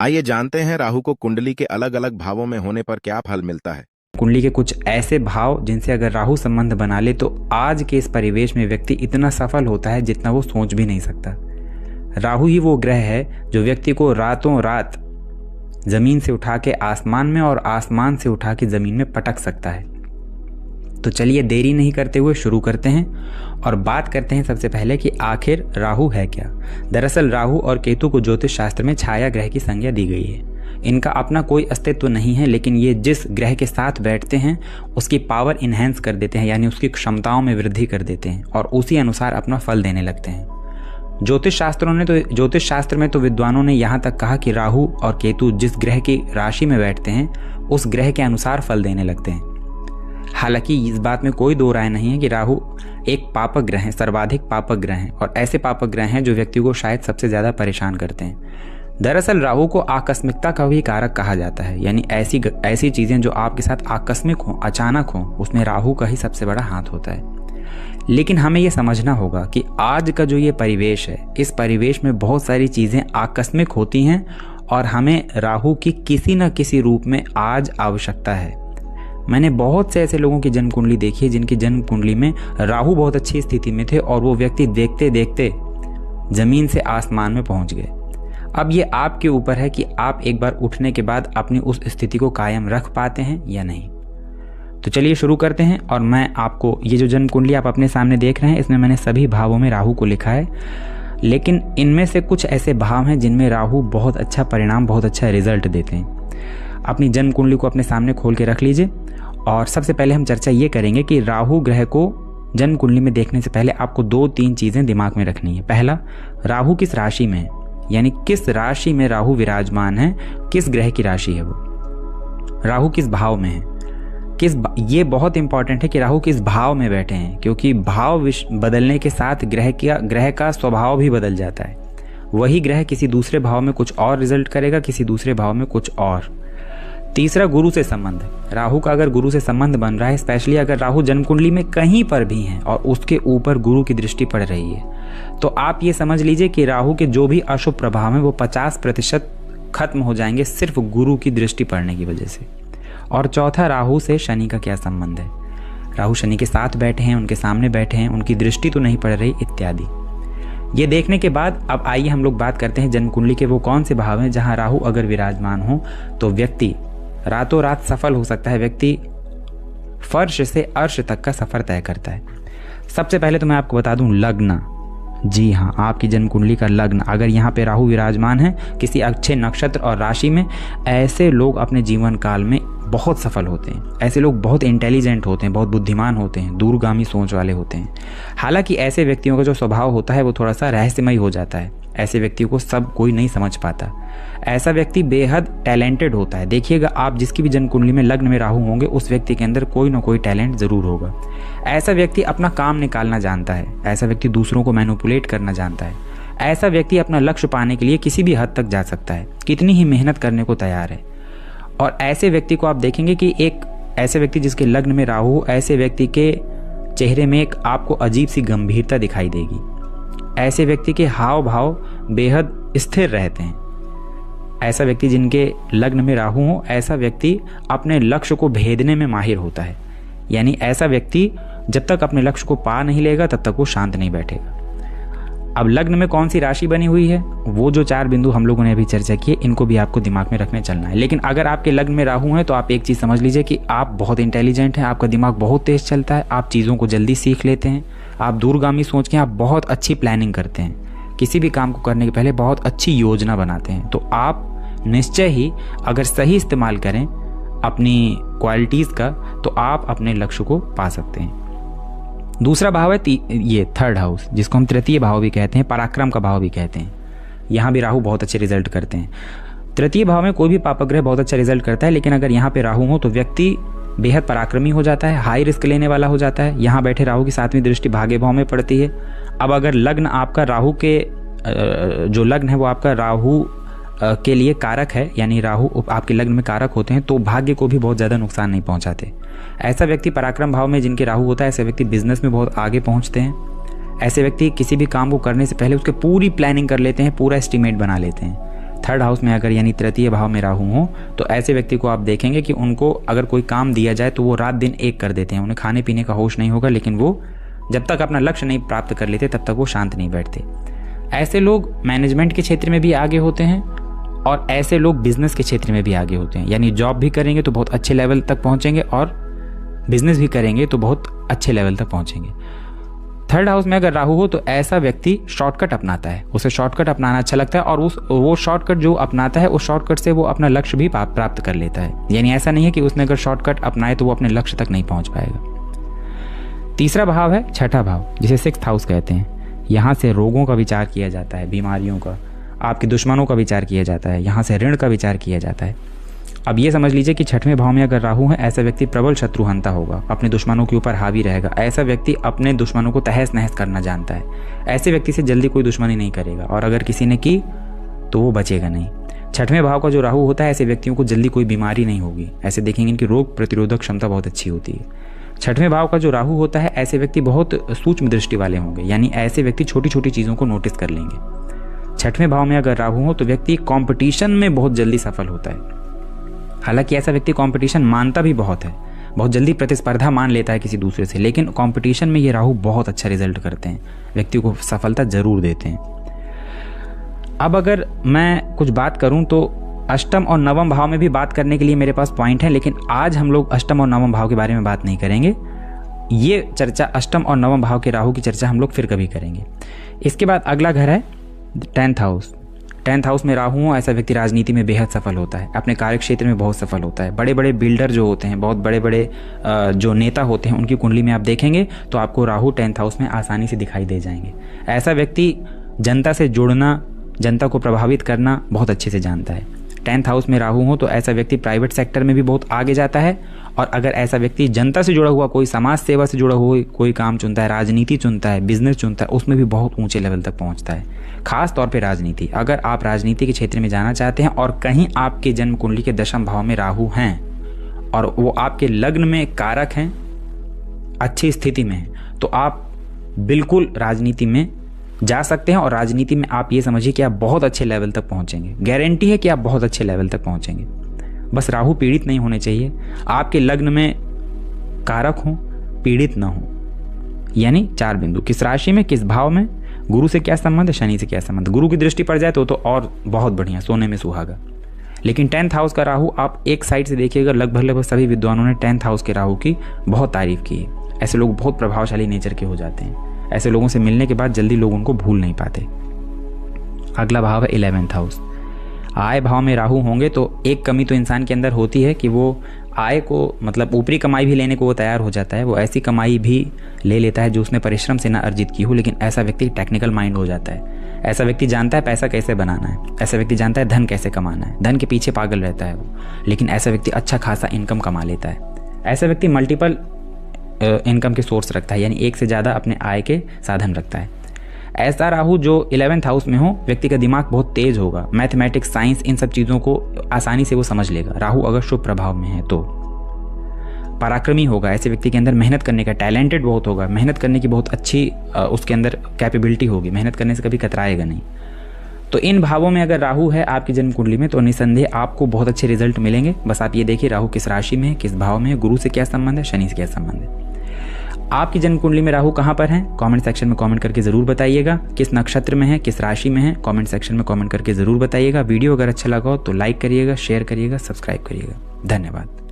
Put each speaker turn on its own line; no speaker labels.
आइए जानते हैं राहु को कुंडली के अलग अलग भावों में होने पर क्या फल मिलता है।
कुंडली के कुछ ऐसे भाव जिनसे अगर राहु संबंध बना ले तो आज के इस परिवेश में व्यक्ति इतना सफल होता है जितना वो सोच भी नहीं सकता। राहु ही वो ग्रह है जो व्यक्ति को रातों रात जमीन से उठा के आसमान में और आसमान से उठा के जमीन में पटक सकता है। तो चलिए देरी नहीं करते हुए शुरू करते हैं और बात करते हैं सबसे पहले कि आखिर राहु है क्या। दरअसल राहु और केतु को ज्योतिष शास्त्र में छाया ग्रह की संज्ञा दी गई है। इनका अपना कोई अस्तित्व नहीं है, लेकिन ये जिस ग्रह के साथ बैठते हैं उसकी पावर इन्हेंस कर देते हैं, यानी उसकी क्षमताओं में वृद्धि कर देते हैं और उसी अनुसार अपना फल देने लगते हैं। ज्योतिष शास्त्र में तो विद्वानों ने यहाँ तक कहा कि राहु और केतु जिस ग्रह की राशि में बैठते हैं उस ग्रह के अनुसार फल देने लगते हैं। हालांकि इस बात में कोई दो राय नहीं है कि राहु एक पापक ग्रह है, सर्वाधिक पापक ग्रह है और ऐसे पापक ग्रह हैं जो व्यक्ति को शायद सबसे ज्यादा परेशान करते हैं। दरअसल राहु को आकस्मिकता का भी कारक कहा जाता है, यानी ऐसी चीजें जो आपके साथ आकस्मिक हो, अचानक हो, उसमें राहु का ही सबसे बड़ा हाथ होता है। लेकिन हमें यह समझना होगा कि आज का जो ये परिवेश है, इस परिवेश में बहुत सारी चीजें आकस्मिक होती हैं और हमें राहु की किसी न किसी रूप में आज आवश्यकता है। मैंने बहुत से ऐसे लोगों की जन्म कुंडली देखी है जिनकी जन्म कुंडली में राहु बहुत अच्छी स्थिति में थे और वो व्यक्ति देखते देखते जमीन से आसमान में पहुंच गए। अब ये आपके ऊपर है कि आप एक बार उठने के बाद अपनी उस स्थिति को कायम रख पाते हैं या नहीं। तो चलिए शुरू करते हैं। और मैं आपको ये जो जन्म कुंडली आप अपने सामने देख रहे हैं, इसमें मैंने सभी भावों में राहु को लिखा है, लेकिन इनमें से कुछ ऐसे भाव हैं जिनमें राहु बहुत अच्छा परिणाम, बहुत अच्छा रिजल्ट देते हैं। अपनी जन्म कुंडली को अपने सामने खोल के रख लीजिए और सबसे पहले हम चर्चा ये करेंगे कि राहु ग्रह को जन्म कुंडली में देखने से पहले आपको 2-3 चीजें दिमाग में रखनी है। पहला, राहु किस राशि में है, यानी किस राशि में राहु विराजमान है, किस ग्रह की राशि है वो, राहु किस भाव में है, ये बहुत इंपॉर्टेंट है कि राहु किस भाव में बैठे हैं, क्योंकि भाव बदलने के साथ ग्रह का स्वभाव भी बदल जाता है। वही ग्रह किसी दूसरे भाव में कुछ और रिजल्ट करेगा, किसी दूसरे भाव में कुछ और। तीसरा, गुरु से संबंध। राहु का अगर गुरु से संबंध बन रहा है, स्पेशली अगर राहु जन्म कुंडली में कहीं पर भी है और उसके ऊपर गुरु की दृष्टि पड़ रही है, तो आप ये समझ लीजिए कि राहु के जो भी अशुभ प्रभाव हैं वो 50% खत्म हो जाएंगे सिर्फ गुरु की दृष्टि पड़ने की वजह से। और चौथा, राहु से शनि का क्या संबंध है। राहु शनि के साथ बैठे हैं, उनके सामने बैठे हैं, उनकी दृष्टि तो नहीं पड़ रही, इत्यादि। ये देखने के बाद अब आइए हम लोग बात करते हैं जन्म कुंडली के वो कौन से भाव हैं जहां राहु अगर विराजमान हो तो व्यक्ति रातों रात सफल हो सकता है, व्यक्ति फर्श से अर्श तक का सफर तय करता है। सबसे पहले तो मैं आपको बता दूं, लग्न। जी हाँ, आपकी जन्म कुंडली का लग्न अगर यहाँ पे राहु विराजमान है किसी अच्छे नक्षत्र और राशि में, ऐसे लोग अपने जीवन काल में बहुत सफल होते हैं। ऐसे लोग बहुत इंटेलिजेंट होते हैं, बहुत बुद्धिमान होते हैं, दूरगामी सोच वाले होते हैं। हालांकि ऐसे व्यक्तियों का जो स्वभाव होता है वो थोड़ा सा रहस्यमय हो जाता है। ऐसे व्यक्तियों को सब कोई नहीं समझ पाता। ऐसा व्यक्ति बेहद टैलेंटेड होता है। देखिएगा, आप जिसकी भी जन्म कुंडली में लग्न में राहु होंगे उस व्यक्ति के अंदर कोई ना कोई टैलेंट जरूर होगा। ऐसा व्यक्ति अपना काम निकालना जानता है। ऐसा व्यक्ति दूसरों को मैनिपुलेट करना जानता है। ऐसा व्यक्ति अपना लक्ष्य पाने के लिए किसी भी हद तक जा सकता है, कितनी ही मेहनत करने को तैयार है। और ऐसे व्यक्ति को आप देखेंगे कि एक ऐसे व्यक्ति जिसके लग्न में राहु, ऐसे व्यक्ति के चेहरे में एक आपको अजीब सी गंभीरता दिखाई देगी। ऐसे व्यक्ति के हाव भाव बेहद स्थिर रहते हैं। ऐसा व्यक्ति जिनके लग्न में राहु हो, ऐसा व्यक्ति अपने लक्ष्य को भेदने में माहिर होता है। यानी ऐसा व्यक्ति जब तक अपने लक्ष्य को पा नहीं लेगा तब तक वो शांत नहीं बैठेगा। अब लग्न में कौन सी राशि बनी हुई है, वो जो 4 बिंदु हम लोगों ने अभी चर्चा की, इनको भी आपको दिमाग में रखने चलना है। लेकिन अगर आपके लग्न में राहु है तो आप एक चीज समझ लीजिए कि आप बहुत इंटेलिजेंट हैं, आपका दिमाग बहुत तेज चलता है, आप चीज़ों को जल्दी सीख लेते हैं, आप दूरगामी सोच के आप बहुत अच्छी प्लानिंग करते हैं, किसी भी काम को करने के पहले बहुत अच्छी योजना बनाते हैं। तो आप निश्चय ही अगर सही इस्तेमाल करें अपनी क्वालिटीज़ का तो आप अपने लक्ष्य को पा सकते हैं। दूसरा भाव है ये 3rd हाउस, जिसको हम तृतीय भाव भी कहते हैं, पराक्रम का भाव भी कहते हैं। यहाँ भी राहु बहुत अच्छे रिजल्ट करते हैं। तृतीय भाव में कोई भी पापक ग्रह बहुत अच्छा रिजल्ट करता है, लेकिन अगर यहाँ पे राहु हो तो व्यक्ति बेहद पराक्रमी हो जाता है, हाई रिस्क लेने वाला हो जाता है। यहाँ बैठे राहु की 7वीं दृष्टि भाग्य भाव में पड़ती है। अब अगर लग्न आपका राहु के जो लग्न है वो आपका राहु के लिए कारक है, यानी राहु आपके लग्न में कारक होते हैं, तो भाग्य को भी बहुत ज़्यादा नुकसान नहीं पहुंचाते। ऐसा व्यक्ति पराक्रम भाव में जिनके राहु होता है, ऐसे व्यक्ति बिजनेस में बहुत आगे पहुंचते हैं। ऐसे व्यक्ति किसी भी काम को करने से पहले उसके पूरी प्लानिंग कर लेते हैं, पूरा एस्टिमेट बना लेते हैं। थर्ड हाउस में अगर यानी तृतीय भाव में राहु हो तो ऐसे व्यक्ति को आप देखेंगे कि उनको अगर कोई काम दिया जाए तो वो रात दिन एक कर देते हैं। उन्हें खाने पीने का होश नहीं होगा, लेकिन वो जब तक अपना लक्ष्य नहीं प्राप्त कर लेते तब तक वो शांत नहीं बैठते। ऐसे लोग मैनेजमेंट के क्षेत्र में भी आगे होते हैं और ऐसे लोग बिजनेस के क्षेत्र में भी आगे होते हैं। यानी जॉब भी करेंगे तो बहुत अच्छे लेवल तक पहुंचेंगे और बिजनेस भी करेंगे तो बहुत अच्छे लेवल तक पहुंचेंगे। थर्ड हाउस में अगर राहु हो तो ऐसा व्यक्ति शॉर्टकट अपनाता है, उसे शॉर्टकट अपनाना अच्छा लगता है और वो शॉर्टकट जो अपनाता है उस शॉर्टकट से वो अपना लक्ष्य भी प्राप्त कर लेता है। यानी ऐसा नहीं है कि उसने अगर शॉर्टकट अपनाए तो वो अपने लक्ष्य तक नहीं पहुंच पाएगा। तीसरा भाव है छठा भाव, जिसे सिक्स्थ हाउस कहते हैं। यहाँ से रोगों का विचार किया जाता है, बीमारियों का, आपके दुश्मनों का विचार किया जाता है, यहाँ से ऋण का विचार किया जाता है। अब ये समझ लीजिए कि छठवें भाव में अगर राहु है, ऐसा व्यक्ति प्रबल शत्रुहंता होगा, अपने दुश्मनों के ऊपर हावी रहेगा। ऐसा व्यक्ति अपने दुश्मनों को तहस नहस करना जानता है। ऐसे व्यक्ति से जल्दी कोई दुश्मनी नहीं करेगा और अगर किसी ने की तो वो बचेगा नहीं। छठवें भाव का जो राहु होता है, ऐसे व्यक्तियों को जल्दी कोई बीमारी नहीं होगी। ऐसे देखेंगे इनकी रोग प्रतिरोधक क्षमता बहुत अच्छी होती है। छठवें भाव का जो राहु होता है, ऐसे व्यक्ति बहुत सूक्ष्म दृष्टि वाले होंगे, यानी ऐसे व्यक्ति छोटी छोटी चीज़ों को नोटिस कर लेंगे। छठवें भाव में अगर राहु हो तो व्यक्ति कंपटीशन में बहुत जल्दी सफल होता है। हालांकि ऐसा व्यक्ति कंपटीशन मानता भी बहुत है, बहुत जल्दी प्रतिस्पर्धा मान लेता है किसी दूसरे से, लेकिन कंपटीशन में ये राहु बहुत अच्छा रिजल्ट करते हैं, व्यक्ति को सफलता जरूर देते हैं। अब अगर मैं कुछ बात करूं तो अष्टम और नवम भाव में भी बात करने के लिए मेरे पास पॉइंट है, लेकिन आज हम लोग अष्टम और नवम भाव के बारे में बात नहीं करेंगे। ये चर्चा अष्टम और नवम भाव के राहु की चर्चा हम लोग फिर कभी करेंगे। इसके बाद अगला घर है 10th हाउस। 10th हाउस में राहु हो, ऐसा व्यक्ति राजनीति में बेहद सफल होता है, अपने कार्य क्षेत्र में बहुत सफल होता है। बड़े बड़े बिल्डर जो होते हैं, बहुत बड़े बड़े जो नेता होते हैं, उनकी कुंडली में आप देखेंगे तो आपको राहु 10th हाउस में आसानी से दिखाई दे जाएंगे। ऐसा व्यक्ति जनता से जुड़ना, जनता को प्रभावित करना बहुत अच्छे से जानता है। 10th हाउस में राहु हो तो ऐसा व्यक्ति प्राइवेट सेक्टर में भी बहुत आगे जाता है और अगर ऐसा व्यक्ति जनता से जुड़ा हुआ कोई समाज सेवा से जुड़ा हुआ कोई काम चुनता है, राजनीति चुनता है, बिजनेस चुनता है, उसमें भी बहुत ऊंचे लेवल तक पहुंचता है। खास तौर पे राजनीति, अगर आप राजनीति के क्षेत्र में जाना चाहते हैं और कहीं आपके जन्म कुंडली के दशम भाव में राहु हैं और वो आपके लग्न में कारक हैं, अच्छी स्थिति में हैं, तो आप बिल्कुल राजनीति में जा सकते हैं और राजनीति में आप ये समझिए कि आप बहुत अच्छे लेवल तक पहुंचेंगे। गारंटी है कि आप बहुत अच्छे लेवल तक पहुंचेंगे। बस राहु पीड़ित नहीं होने चाहिए, आपके लग्न में कारक हो, पीड़ित ना हो। यानी 4 बिंदु, किस राशि में, किस भाव में, गुरु से क्या संबंध है, शनि से क्या संबंध। गुरु की दृष्टि पड़ जाए तो और बहुत बढ़िया, सोने में सुहागा। लेकिन 10th हाउस का राहु आप एक साइड से देखिएगा, लगभग सभी विद्वानों ने 10th हाउस के राहु की बहुत तारीफ की है। ऐसे लोग बहुत प्रभावशाली नेचर के हो जाते हैं। ऐसे लोगों से मिलने के बाद जल्दी लोग उनको भूल नहीं पाते। अगला भाव है 11th हाउस। आय भाव में राहु होंगे तो एक कमी तो इंसान के अंदर होती है कि वो आय को, मतलब ऊपरी कमाई भी लेने को वो तैयार हो जाता है। वो ऐसी कमाई भी ले लेता है जो उसने परिश्रम से ना अर्जित की हो, लेकिन ऐसा व्यक्ति टेक्निकल माइंड हो जाता है। ऐसा व्यक्ति जानता है पैसा कैसे बनाना है, ऐसा व्यक्ति जानता है धन कैसे कमाना है, धन के पीछे पागल रहता है वो, लेकिन ऐसा व्यक्ति अच्छा खासा इनकम कमा लेता है। ऐसा व्यक्ति मल्टीपल इनकम के सोर्स रखता है, यानी एक से ज़्यादा अपने आय के साधन रखता है। ऐसा राहु जो 11th हाउस में हो, व्यक्ति का दिमाग बहुत तेज होगा, मैथमेटिक्स, साइंस, इन सब चीज़ों को आसानी से वो समझ लेगा। राहु अगर शुभ प्रभाव में है तो पराक्रमी होगा, ऐसे व्यक्ति के अंदर मेहनत करने का, टैलेंटेड बहुत होगा, मेहनत करने की बहुत अच्छी उसके अंदर कैपेबिलिटी होगी, मेहनत करने से कभी कतराएगा नहीं। तो इन भावों में अगर राहु है आपकी जन्म कुंडली में तो निसंदेह आपको बहुत अच्छे रिजल्ट मिलेंगे। बस आप ये देखिए राहु किस राशि में है, किस भाव में है, गुरु से क्या संबंध है, शनि से क्या संबंध है। आपकी जन्म कुंडली में राहु कहाँ पर है, कमेंट सेक्शन में कमेंट करके जरूर बताइएगा। किस नक्षत्र में है, किस राशि में है, कमेंट सेक्शन में कमेंट करके जरूर बताइएगा। वीडियो अगर अच्छा लगा हो तो लाइक करिएगा, शेयर करिएगा, सब्सक्राइब करिएगा। धन्यवाद।